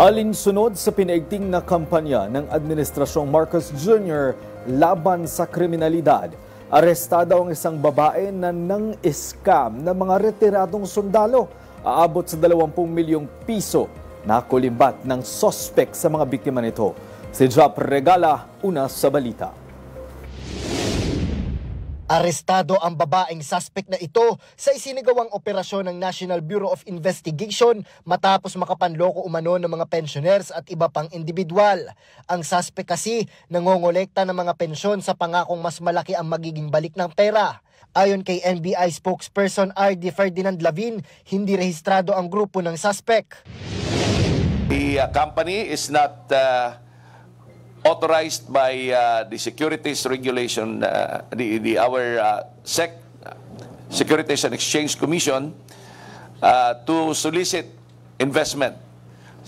Alinsunod sa pinaigting na kampanya ng Administrasyong Marcos Jr. laban sa kriminalidad, arestado ang isang babae na nang-scam ng mga retiradong sundalo. Aabot sa 20 milyong piso na kulimbat ng sospek sa mga biktima nito. Si Jap Regala, una sa balita. Arestado ang babaeng suspect na ito sa isinagawang operasyon ng National Bureau of Investigation matapos makapanloko umano ng mga pensioners at iba pang individual. Ang suspect kasi nangongolekta ng mga pensyon sa pangakong mas malaki ang magiging balik ng pera. Ayon kay NBI spokesperson R.D. Ferdinand Lavin, hindi rehistrado ang grupo ng suspect. The company is not authorized by the Securities Regulation, our SEC, Securities and Exchange Commission, to solicit investment.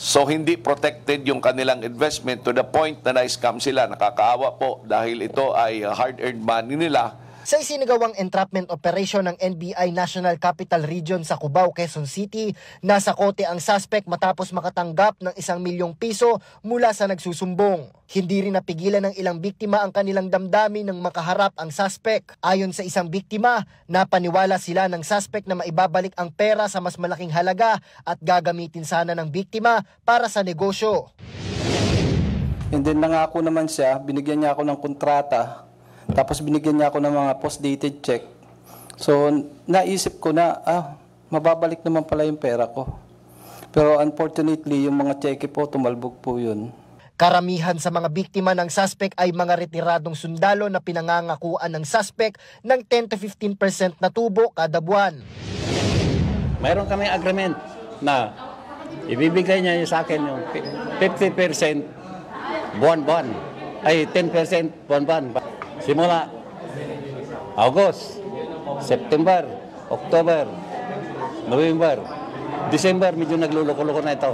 So hindi protected yung kanilang investment to the point na na-scam sila. Nakakaawa po dahil ito ay hard-earned money nila. Sa isinagawang entrapment operation ng NBI National Capital Region sa Cubao, Quezon City, nasa kote ang suspect matapos makatanggap ng 1 milyong piso mula sa nagsusumbong. Hindi rin napigilan ng ilang biktima ang kanilang damdamin nang makaharap ang suspect. Ayon sa isang biktima, napaniwala sila ng suspect na maibabalik ang pera sa mas malaking halaga at gagamitin sana ng biktima para sa negosyo. And then nangako naman siya, binigyan niya ako ng kontrata. Tapos binigyan niya ako ng mga post-dated check. So, naisip ko na, mababalik naman pala yung pera ko. Pero unfortunately, yung mga cheque po, tumalbog po yun. Karamihan sa mga biktima ng suspect ay mga retiradong sundalo na pinangangakuan ng suspect ng 10 to 15% na tubo kada buwan. Mayroon kami agreement na ibibigay niya sa akin yung 50% buwan-buwan. Ay, 10% buwan-buwan. Simula August, September, October, November, December, medyo nagluloko-loko na ito.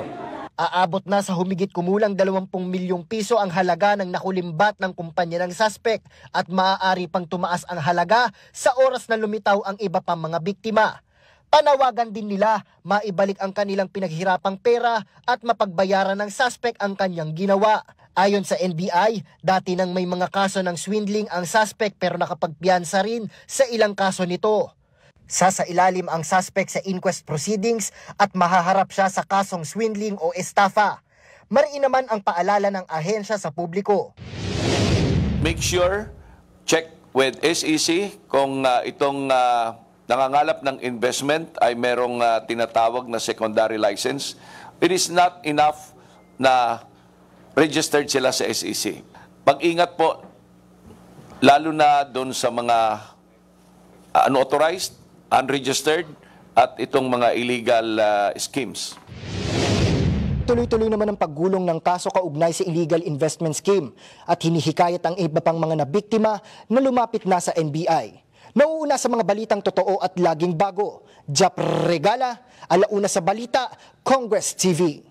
Aabot na sa humigit kumulang 20 milyong piso ang halaga ng nakulimbat ng kumpanya ng suspect at maaari pang tumaas ang halaga sa oras na lumitaw ang iba pang mga biktima. Panawagan din nila maibalik ang kanilang pinaghirapang pera at mapagbayaran ng suspect ang kanyang ginawa. Ayon sa NBI, dati nang may mga kaso ng swindling ang suspect pero nakapagpiyansa rin sa ilang kaso nito. Sasailalim ang suspect sa inquest proceedings at mahaharap siya sa kasong swindling o estafa. Mariin naman ang paalala ng ahensya sa publiko. Make sure, check with SEC kung itong nangangalap ng investment ay merong tinatawag na secondary license. It is not enough na registered sila sa SEC. Pag-ingat po, lalo na doon sa mga unauthorized, unregistered, at itong mga illegal schemes. Tuloy-tuloy naman ang paggulong ng kaso kaugnay sa illegal investment scheme at hinihikayat ang iba pang mga nabiktima na lumapit na sa NBI. Nauuna sa mga balitang totoo at laging bago. Jap Regala, alauna sa balita, Congress TV.